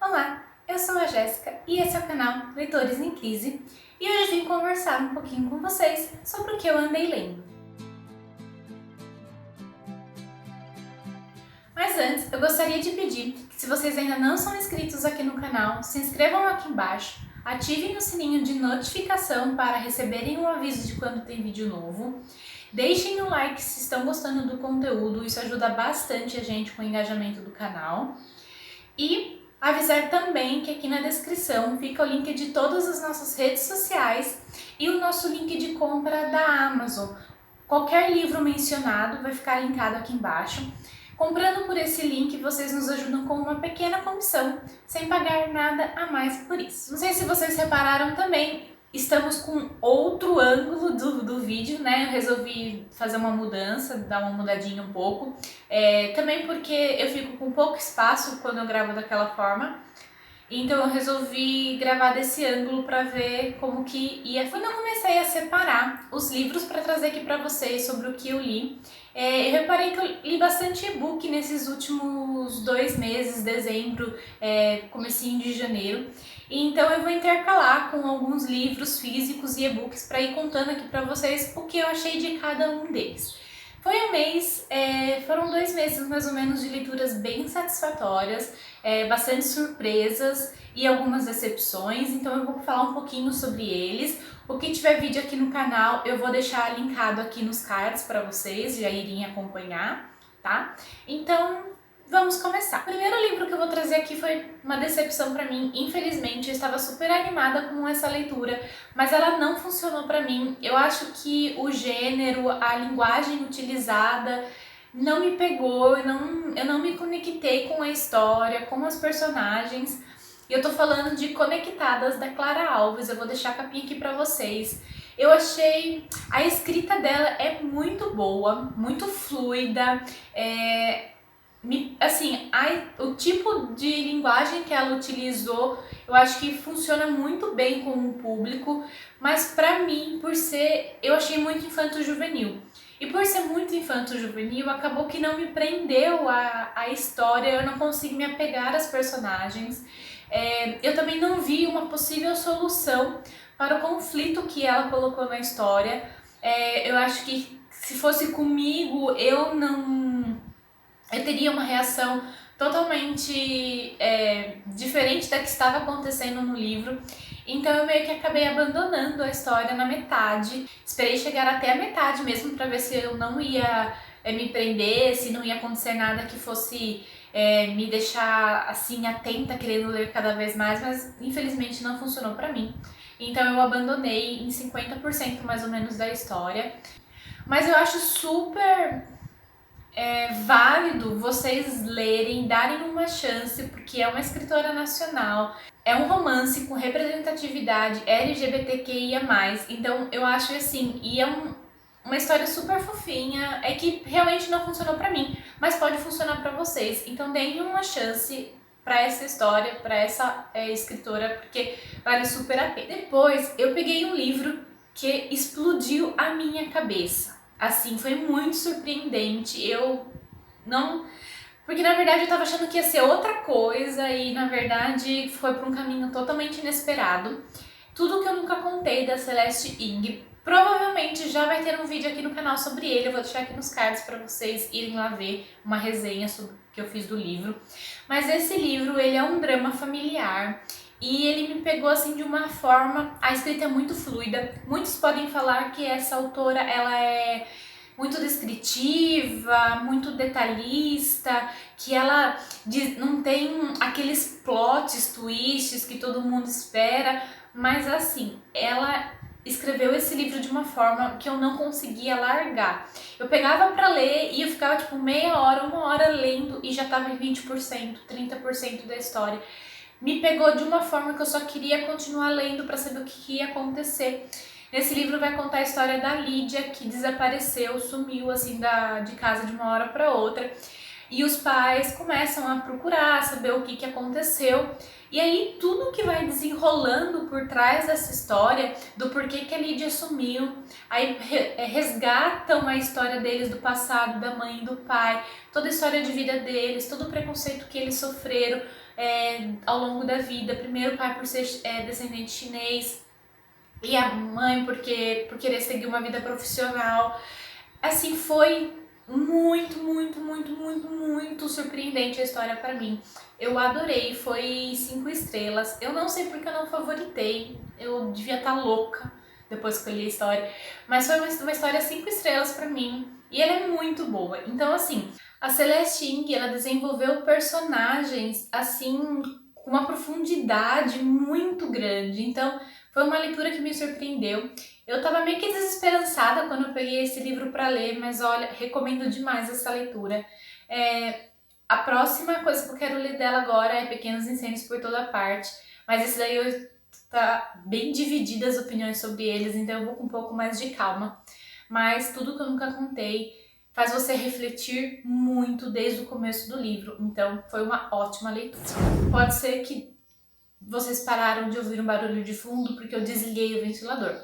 Olá, eu sou a Jéssica e esse é o canal Leitores em Crise e hoje eu vim conversar um pouquinho com vocês sobre o que eu andei lendo. Mas antes, eu gostaria de pedir que se vocês ainda não são inscritos aqui no canal, se inscrevam aqui embaixo, ativem o sininho de notificação para receberem um aviso de quando tem vídeo novo. Deixem o like se estão gostando do conteúdo, isso ajuda bastante a gente com o engajamento do canal. E avisar também que aqui na descrição fica o link de todas as nossas redes sociais e o nosso link de compra da Amazon. Qualquer livro mencionado vai ficar linkado aqui embaixo. Comprando por esse link, vocês nos ajudam com uma pequena comissão, sem pagar nada a mais por isso. Não sei se vocês repararam também, estamos com outro ângulo do vídeo, né? Eu resolvi fazer uma mudança, dar uma mudadinha um pouco. Também porque eu fico com pouco espaço quando eu gravo daquela forma. Então eu resolvi gravar desse ângulo para ver como que ia. Quando eu comecei a separar os livros para trazer aqui para vocês sobre o que eu li, eu reparei que eu li bastante e-book nesses últimos 2 meses, dezembro, comecinho de janeiro. Então eu vou intercalar com alguns livros físicos e e-books para ir contando aqui para vocês o que eu achei de cada um deles. Foram 2 meses mais ou menos de leituras bem satisfatórias, bastante surpresas e algumas decepções, então eu vou falar um pouquinho sobre eles. O que tiver vídeo aqui no canal eu vou deixar linkado aqui nos cards para vocês já irem acompanhar, tá? Então vamos começar. O primeiro livro que eu vou trazer aqui foi uma decepção para mim. Infelizmente, eu estava super animada com essa leitura, mas ela não funcionou para mim. Eu acho que o gênero, a linguagem utilizada não me pegou, eu não me conectei com a história, com os personagens. E eu tô falando de Conectadas, da Clara Alves. Eu vou deixar a capinha aqui para vocês. Eu achei a escrita dela é muito boa, muito fluida, o tipo de linguagem que ela utilizou, eu acho que funciona muito bem com o público, mas pra mim, eu achei muito infanto-juvenil. E por ser muito infanto-juvenil, acabou que não me prendeu a história, eu não consegui me apegar às personagens. Eu também não vi uma possível solução para o conflito que ela colocou na história. Eu acho que se fosse comigo, eu teria uma reação totalmente diferente da que estava acontecendo no livro. Então eu meio que acabei abandonando a história na metade. Esperei chegar até a metade mesmo para ver se eu não ia me prender, se não ia acontecer nada que fosse me deixar assim atenta, querendo ler cada vez mais, mas infelizmente não funcionou para mim. Então eu abandonei em 50% mais ou menos da história. Mas eu acho super válido vocês lerem, darem uma chance, porque é uma escritora nacional, é um romance com representatividade LGBTQIA+, então eu acho assim, e é uma história super fofinha, é que realmente não funcionou pra mim, mas pode funcionar pra vocês, então deem uma chance pra essa história, pra essa escritora, porque vale super a pena. Depois eu peguei um livro que explodiu a minha cabeça. Assim, foi muito surpreendente. Porque na verdade eu tava achando que ia ser outra coisa e na verdade foi por um caminho totalmente inesperado. Tudo que eu nunca contei da Celeste Ng. Provavelmente já vai ter um vídeo aqui no canal sobre ele, eu vou deixar aqui nos cards para vocês irem lá ver uma resenha sobre que eu fiz do livro. Mas esse livro, ele é um drama familiar. E ele me pegou assim de uma forma, a escrita é muito fluida. Muitos podem falar que essa autora ela é muito descritiva, muito detalhista, que ela não tem aqueles plots, twists que todo mundo espera, mas assim, ela escreveu esse livro de uma forma que eu não conseguia largar. Eu pegava pra ler e eu ficava tipo meia hora, 1 hora lendo e já tava em 20%, 30% da história. Me pegou de uma forma que eu só queria continuar lendo para saber o que ia acontecer. Nesse livro vai contar a história da Lídia, que desapareceu, sumiu assim de casa de uma hora para outra. E os pais começam a procurar, saber o que aconteceu. E aí tudo que vai desenrolando por trás dessa história, do porquê que a Lídia sumiu, aí resgatam a história deles do passado, da mãe e do pai, toda a história de vida deles, todo o preconceito que eles sofreram, ao longo da vida. Primeiro o pai por ser descendente chinês e a mãe por querer seguir uma vida profissional. Assim, foi muito surpreendente a história pra mim. Eu adorei, foi 5 estrelas. Eu não sei porque eu não favoritei, eu devia estar louca depois que eu li a história, mas foi uma história 5 estrelas pra mim e ela é muito boa. Então, assim, a Celeste Ng, ela desenvolveu personagens assim com uma profundidade muito grande. Então, foi uma leitura que me surpreendeu. Eu tava meio que desesperançada quando eu peguei esse livro para ler, mas olha, recomendo demais essa leitura. A próxima coisa que eu quero ler dela agora é Pequenos Incêndios por Toda Parte, mas esse daí tá bem dividida as opiniões sobre eles, então eu vou com um pouco mais de calma. Mas tudo que eu nunca contei faz você refletir muito desde o começo do livro, então foi uma ótima leitura. Pode ser que vocês pararam de ouvir um barulho de fundo porque eu desliguei o ventilador.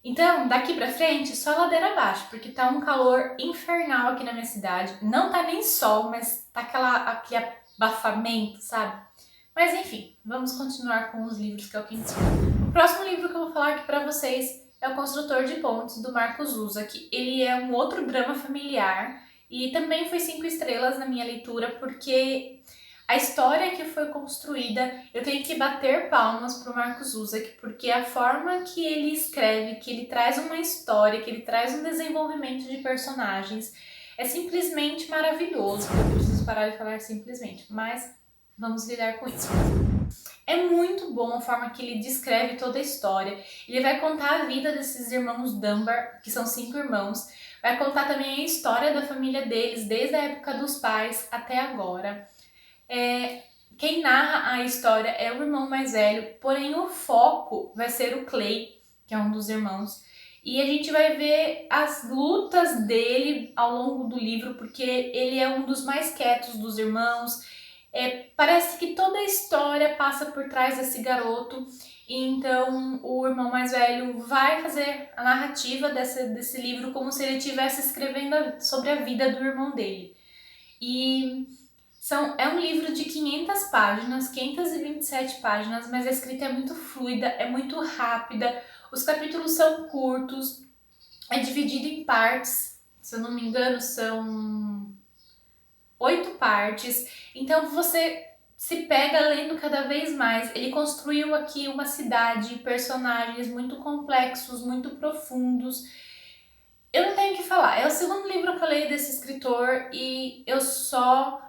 Então, daqui pra frente, só ladeira abaixo, porque tá um calor infernal aqui na minha cidade. Não tá nem sol, mas tá aquele abafamento, sabe? Mas enfim, vamos continuar com os livros que é o que ensino. O próximo livro que eu vou falar aqui pra vocês é O Construtor de Pontes, do Marcos Zusak. Ele é um outro drama familiar e também foi 5 estrelas na minha leitura, porque a história que foi construída, eu tenho que bater palmas pro Marcos Zusak, porque a forma que ele escreve, que ele traz uma história, que ele traz um desenvolvimento de personagens, é simplesmente maravilhoso. Eu preciso parar de falar simplesmente, mas vamos lidar com isso. É muito bom a forma que ele descreve toda a história. Ele vai contar a vida desses irmãos Dunbar, que são 5 irmãos. Vai contar também a história da família deles, desde a época dos pais até agora. Quem narra a história é o irmão mais velho, porém o foco vai ser o Clay, que é um dos irmãos. E a gente vai ver as lutas dele ao longo do livro, porque ele é um dos mais quietos dos irmãos. Parece que toda a história passa por trás desse garoto. Então o irmão mais velho vai fazer a narrativa desse livro como se ele estivesse escrevendo sobre a vida do irmão dele. E é um livro de 500 páginas, 527 páginas, mas a escrita é muito fluida, é muito rápida, os capítulos são curtos, é dividido em partes, se eu não me engano são 8 partes, então você se pega lendo cada vez mais. Ele construiu aqui uma cidade, personagens muito complexos, muito profundos. Eu não tenho o que falar, é o segundo livro que eu leio desse escritor e eu só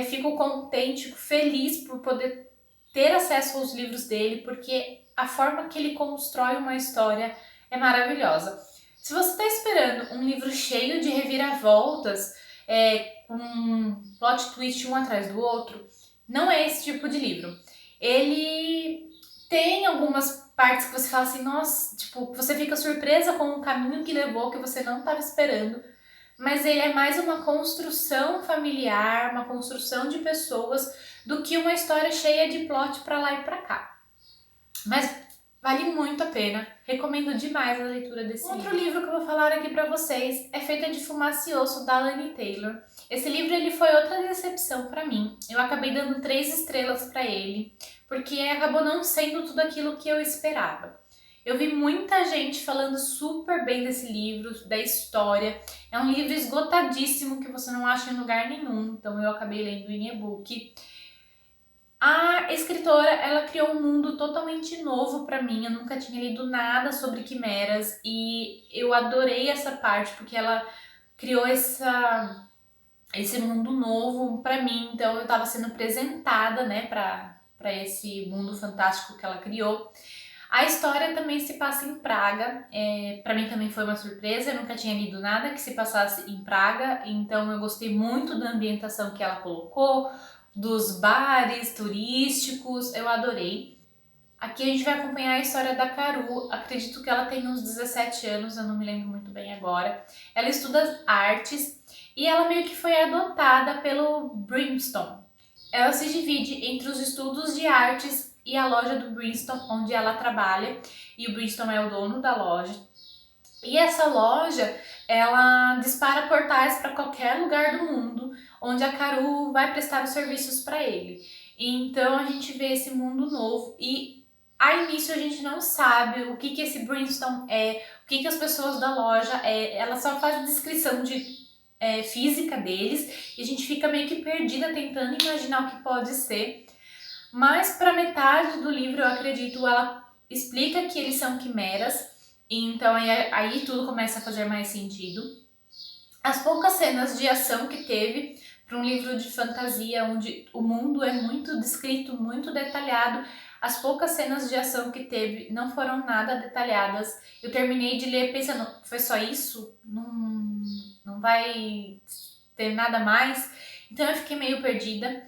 fico contente, fico feliz por poder ter acesso aos livros dele, porque a forma que ele constrói uma história é maravilhosa. Se você está esperando um livro cheio de reviravoltas, com um plot twist um atrás do outro, não é esse tipo de livro. Ele tem algumas partes que você fala assim, nossa, tipo, você fica surpresa com o caminho que levou, que você não estava esperando, mas ele é mais uma construção familiar, uma construção de pessoas, do que uma história cheia de plot pra lá e pra cá. Mas vale muito a pena, recomendo demais a leitura desse livro. Outro livro que eu vou falar aqui pra vocês é Feita de Fumaça e Osso, da Laini Taylor. Esse livro ele foi outra decepção pra mim, eu acabei dando 3 estrelas pra ele, porque acabou não sendo tudo aquilo que eu esperava. Eu vi muita gente falando super bem desse livro, da história. É um livro esgotadíssimo que você não acha em lugar nenhum, então eu acabei lendo em e-book. A escritora, ela criou um mundo totalmente novo pra mim, eu nunca tinha lido nada sobre quimeras e eu adorei essa parte porque ela criou esse mundo novo pra mim, então eu tava sendo apresentada, né, pra esse mundo fantástico que ela criou. A história também se passa em Praga, pra mim também foi uma surpresa, eu nunca tinha lido nada que se passasse em Praga, então eu gostei muito da ambientação que ela colocou, dos bares turísticos, eu adorei. Aqui a gente vai acompanhar a história da Caru, acredito que ela tem uns 17 anos, eu não me lembro muito bem agora. Ela estuda artes e ela meio que foi adotada pelo Brimstone. Ela se divide entre os estudos de artes e a loja do Brimstone, onde ela trabalha, e o Brimstone é o dono da loja. E essa loja, ela dispara portais para qualquer lugar do mundo onde a Caru vai prestar os serviços para ele. Então a gente vê esse mundo novo e a início a gente não sabe o que esse Brimstone é, o que as pessoas da loja é, ela só faz descrição de física deles e a gente fica meio que perdida tentando imaginar o que pode ser. Mas para metade do livro, eu acredito, ela explica que eles são quimeras, então aí tudo começa a fazer mais sentido. As poucas cenas de ação que teve para um livro de fantasia onde o mundo é muito descrito, muito detalhado, as poucas cenas de ação que teve não foram nada detalhadas. Eu terminei de ler pensando, foi só isso? Não vai ter nada mais? Então eu fiquei meio perdida.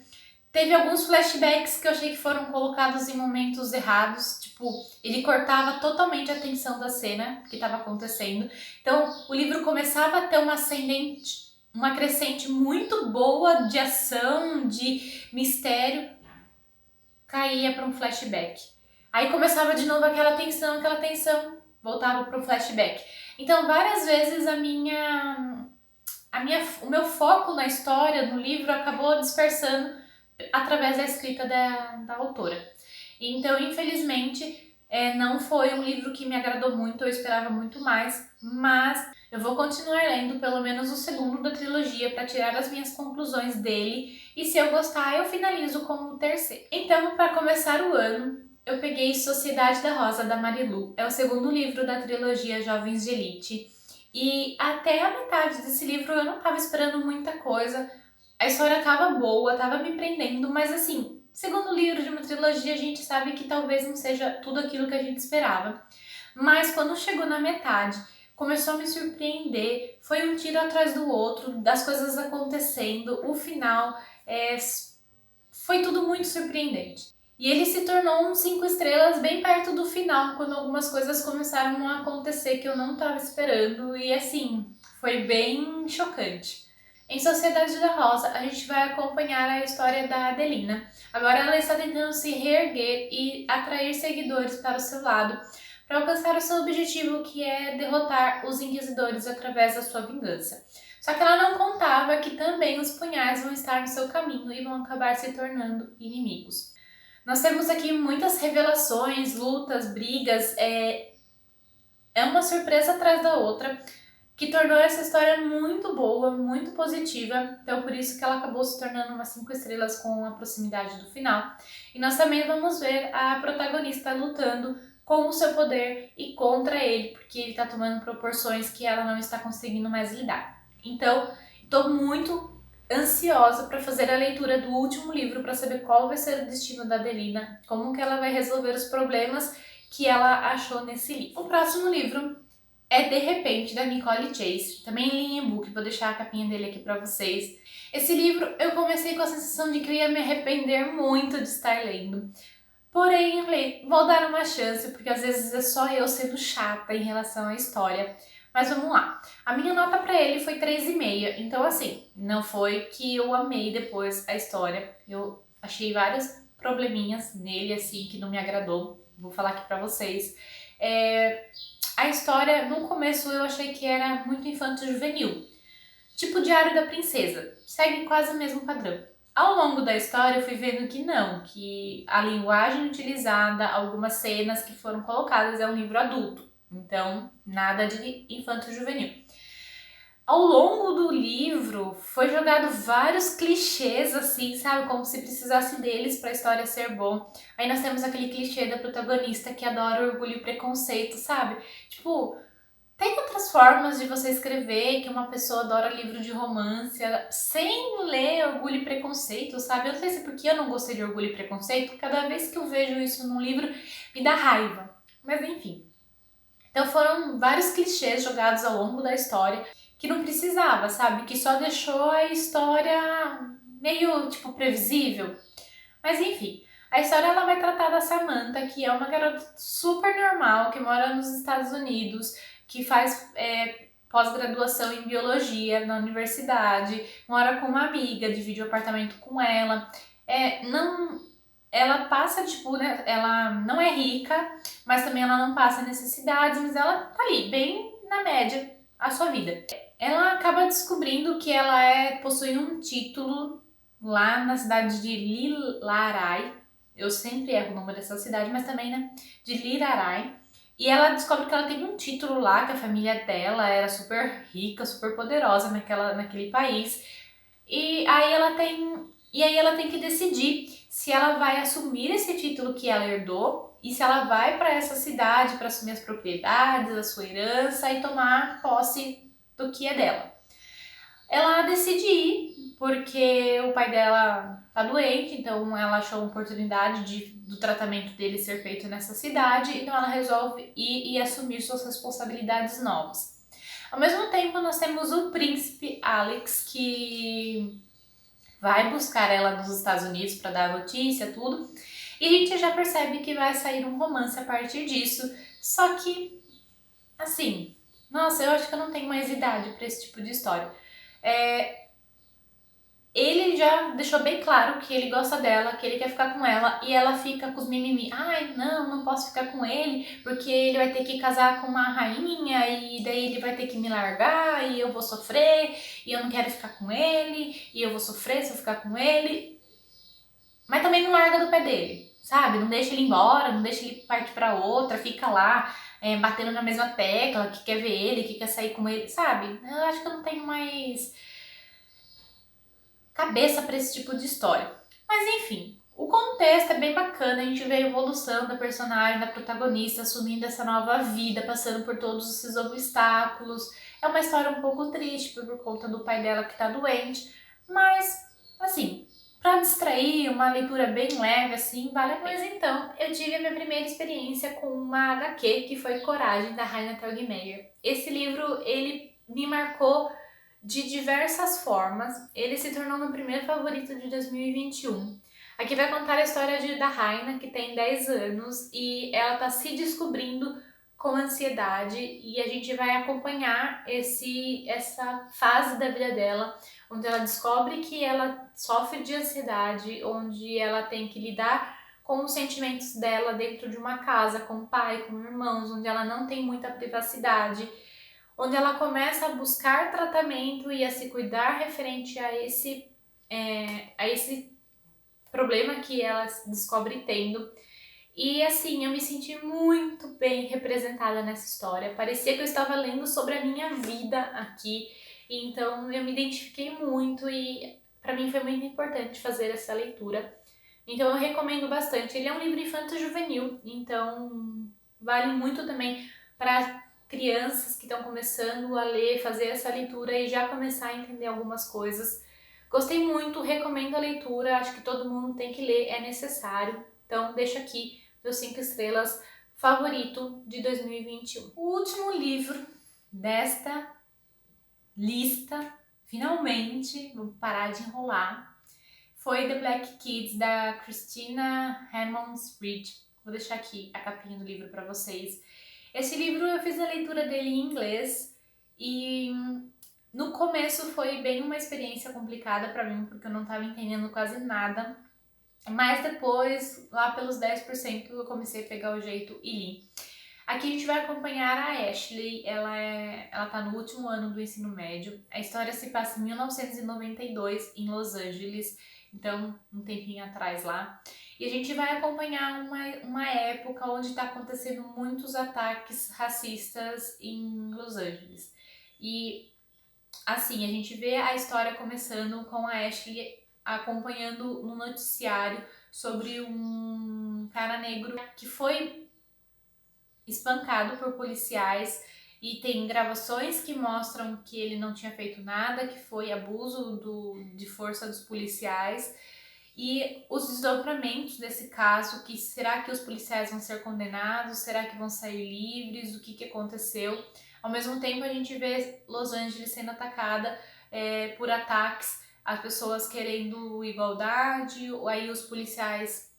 Teve alguns flashbacks que eu achei que foram colocados em momentos errados, tipo, ele cortava totalmente a atenção da cena que estava acontecendo. Então, o livro começava a ter uma crescente muito boa de ação, de mistério, caía para um flashback. Aí começava de novo aquela tensão, voltava para o flashback. Então, várias vezes o meu foco na história, no livro, acabou dispersando através da escrita da autora. Então, infelizmente, não foi um livro que me agradou muito, eu esperava muito mais, mas eu vou continuar lendo pelo menos o segundo da trilogia para tirar as minhas conclusões dele, e se eu gostar, eu finalizo com o terceiro. Então, para começar o ano, eu peguei Sociedade da Rosa, da Marilu. É o segundo livro da trilogia Jovens de Elite, e até a metade desse livro eu não estava esperando muita coisa. A história tava boa, tava me prendendo, mas assim, segundo livro de uma trilogia, a gente sabe que talvez não seja tudo aquilo que a gente esperava. Mas quando chegou na metade, começou a me surpreender, foi um tiro atrás do outro, das coisas acontecendo, o final foi tudo muito surpreendente. E ele se tornou um 5 estrelas bem perto do final, quando algumas coisas começaram a acontecer que eu não estava esperando, e assim, foi bem chocante. Em Sociedade da Rosa, a gente vai acompanhar a história da Adelina. Agora ela está tentando se reerguer e atrair seguidores para o seu lado, para alcançar o seu objetivo, que é derrotar os inquisidores através da sua vingança. Só que ela não contava que também os punhais vão estar no seu caminho e vão acabar se tornando inimigos. Nós temos aqui muitas revelações, lutas, brigas, é uma surpresa atrás da outra, que tornou essa história muito boa, muito positiva, então por isso que ela acabou se tornando uma 5 estrelas com a proximidade do final. E nós também vamos ver a protagonista lutando com o seu poder e contra ele, porque ele está tomando proporções que ela não está conseguindo mais lidar. Então, estou muito ansiosa para fazer a leitura do último livro para saber qual vai ser o destino da Adelina, como que ela vai resolver os problemas que ela achou nesse livro. O próximo livro é De Repente, da Nicole Chase, também li em e-book, vou deixar a capinha dele aqui para vocês. Esse livro eu comecei com a sensação de que eu ia me arrepender muito de estar lendo. Porém, eu falei, vou dar uma chance, porque às vezes é só eu sendo chata em relação à história. Mas vamos lá. A minha nota para ele foi 3,5, então assim, não foi que eu amei depois a história. Eu achei vários probleminhas nele, assim, que não me agradou. Vou falar aqui para vocês. A história, no começo, eu achei que era muito infanto-juvenil. Tipo Diário da Princesa. Segue quase o mesmo padrão. Ao longo da história, eu fui vendo que não, que a linguagem utilizada, algumas cenas que foram colocadas é um livro adulto. Então, nada de infanto-juvenil. Ao longo do livro, foi jogado vários clichês, assim, sabe? Como se precisasse deles para a história ser bom. Aí nós temos aquele clichê da protagonista que adora orgulho e preconceito, sabe? Tipo, tem outras formas de você escrever que uma pessoa adora livro de romance sem ler Orgulho e Preconceito, sabe? Eu não sei se porque eu não gostei de Orgulho e Preconceito, cada vez que eu vejo isso num livro me dá raiva. Mas enfim. Então foram vários clichês jogados ao longo da história que não precisava, sabe? Que só deixou a história meio, tipo, previsível. Mas enfim, a história ela vai tratar da Samantha, que é uma garota super normal, que mora nos Estados Unidos, que faz pós-graduação em biologia na universidade, mora com uma amiga, divide o apartamento com ela. Ela passa, tipo, né, ela não é rica, mas também ela não passa necessidades, mas ela tá ali, bem na média, a sua vida. Ela acaba descobrindo que ela possui um título lá na cidade de Lirarai. Eu sempre erro o nome dessa cidade, mas também, né, de Lirarai. E ela descobre que ela tem um título lá, que a família dela era super rica, super poderosa naquele país. E aí ela tem que decidir se ela vai assumir esse título que ela herdou e se ela vai para essa cidade para assumir as propriedades, a sua herança e tomar posse do que é dela. Ela decide ir porque o pai dela tá doente, então ela achou uma oportunidade do tratamento dele ser feito nessa cidade, então ela resolve ir e assumir suas responsabilidades novas. Ao mesmo tempo, nós temos o príncipe Alex, que vai buscar ela nos Estados Unidos para dar notícia, tudo, e a gente já percebe que vai sair um romance a partir disso, só que, assim, nossa, eu acho que eu não tenho mais idade para esse tipo de história. Ele já deixou bem claro que ele gosta dela, que ele quer ficar com ela, e ela fica com os mimimi. Ai, não, não posso ficar com ele, porque ele vai ter que casar com uma rainha, e daí ele vai ter que me largar, e eu vou sofrer, e eu não quero ficar com ele, e eu vou sofrer se eu ficar com ele. Mas também não larga do pé dele, sabe? Não deixa ele embora, não deixa ele partir pra outra, fica lá batendo na mesma tecla, que quer ver ele, que quer sair com ele, sabe? Eu acho que eu não tenho mais cabeça para esse tipo de história. Mas enfim, o contexto é bem bacana, a gente vê a evolução da personagem, da protagonista, assumindo essa nova vida, passando por todos esses obstáculos. É uma história um pouco triste por conta do pai dela que tá doente, mas assim, para distrair, uma leitura bem leve assim, vale a pena. Mas então, eu tive a minha primeira experiência com uma HQ que foi Coragem, da Raina Telgemeier. Esse livro, ele me marcou de diversas formas. Ele se tornou meu primeiro favorito de 2021. Aqui vai contar a história da Raina, que tem 10 anos e ela tá se descobrindo com ansiedade, e a gente vai acompanhar essa fase da vida dela, onde ela descobre que ela sofre de ansiedade, onde ela tem que lidar com os sentimentos dela dentro de uma casa, com o pai, com irmãos, onde ela não tem muita privacidade, onde ela começa a buscar tratamento e a se cuidar referente a esse problema que ela descobre tendo. E assim, eu me senti muito bem representada nessa história. Parecia que eu estava lendo sobre a minha vida aqui. Então eu me identifiquei muito e para mim foi muito importante fazer essa leitura. Então eu recomendo bastante. Ele é um livro infanto-juvenil, então vale muito também para crianças que estão começando a ler, fazer essa leitura e já começar a entender algumas coisas. Gostei muito, recomendo a leitura, acho que todo mundo tem que ler, é necessário. Então deixo aqui meus 5 estrelas favorito de 2021. O último livro desta lista, finalmente, vou parar de enrolar, foi The Black Kids, da Christina Hammonds Reed. Vou deixar aqui a capinha do livro para vocês. Esse livro eu fiz a leitura dele em inglês e no começo foi bem uma experiência complicada para mim, porque eu não estava entendendo quase nada. Mas depois, lá pelos 10%, eu comecei a pegar o jeito e li. Aqui a gente vai acompanhar a Ashley, ela tá no último ano do ensino médio. A história se passa em 1992, em Los Angeles, então um tempinho atrás lá. E a gente vai acompanhar uma época onde está acontecendo muitos ataques racistas em Los Angeles. E assim, a gente vê a história começando com a Ashley acompanhando um noticiário sobre um cara negro que foi espancado por policiais, e tem gravações que mostram que ele não tinha feito nada, que foi abuso de força dos policiais, e os desdobramentos desse caso, que será que os policiais vão ser condenados, será que vão sair livres, o que aconteceu. Ao mesmo tempo a gente vê Los Angeles sendo atacada por ataques, as pessoas querendo igualdade, aí os policiais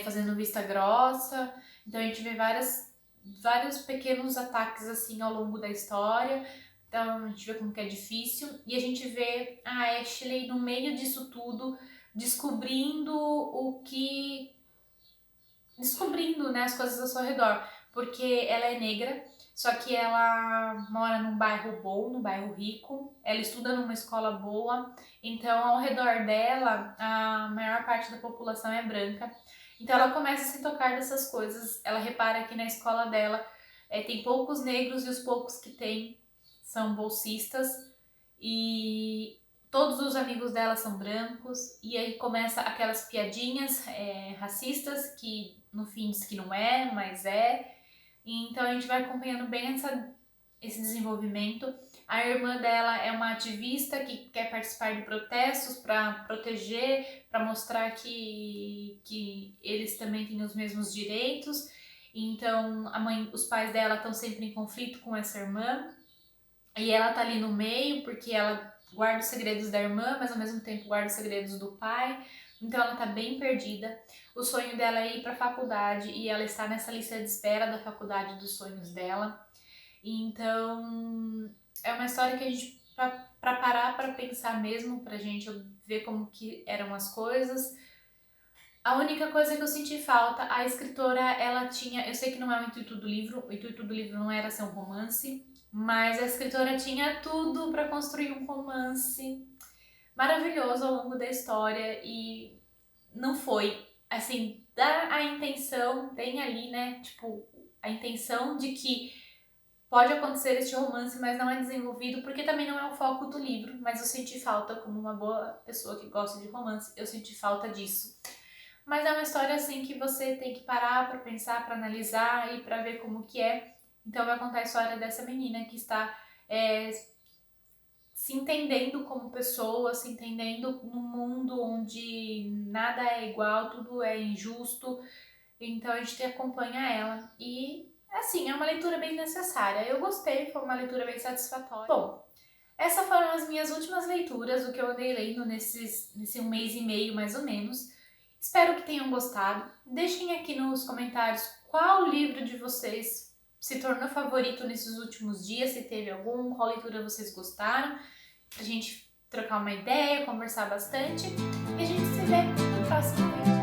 fazendo vista grossa. Então a gente vê vários pequenos ataques assim ao longo da história. Então a gente vê como que é difícil. E a gente vê a Ashley no meio disso tudo, descobrindo descobrindo, né, as coisas ao seu redor. Porque ela é negra, só que ela mora num bairro bom, num bairro rico, ela estuda numa escola boa, então ao redor dela a maior parte da população é branca. Então ela começa a se tocar dessas coisas, ela repara que na escola dela tem poucos negros e os poucos que tem são bolsistas e todos os amigos dela são brancos e aí começa aquelas piadinhas racistas que no fim diz que não é, mas é. E então a gente vai acompanhando bem esse desenvolvimento. A irmã dela é uma ativista que quer participar de protestos para proteger, para mostrar que eles também têm os mesmos direitos. Então os pais dela estão sempre em conflito com essa irmã e ela tá ali no meio porque ela guarda os segredos da irmã, mas ao mesmo tempo guarda os segredos do pai. Então ela tá bem perdida. O sonho dela é ir para a faculdade e ela está nessa lista de espera da faculdade dos sonhos dela. Então é uma história que a gente para parar para pensar mesmo, pra gente ver como que eram as coisas. A única coisa que eu senti falta, a escritora, ela tinha, eu sei que não é o intuito do livro, o intuito do livro não era ser um romance, mas a escritora tinha tudo para construir um romance maravilhoso ao longo da história e não foi. Assim, dá a intenção, tem ali, né, tipo, a intenção de que pode acontecer este romance, mas não é desenvolvido porque também não é o foco do livro, mas eu senti falta, como uma boa pessoa que gosta de romance, eu senti falta disso. Mas é uma história assim que você tem que parar para pensar, para analisar e para ver como que é. Então vai contar a história dessa menina que está se entendendo como pessoa, se entendendo num mundo onde nada é igual, tudo é injusto. Então a gente acompanha ela e assim, é uma leitura bem necessária. Eu gostei, foi uma leitura bem satisfatória. Bom, essas foram as minhas últimas leituras, o que eu andei lendo nesse um mês e meio mais ou menos. Espero que tenham gostado. Deixem aqui nos comentários qual livro de vocês se tornou favorito nesses últimos dias, se teve algum, qual leitura vocês gostaram, pra gente trocar uma ideia, conversar bastante. E a gente se vê no próximo vídeo.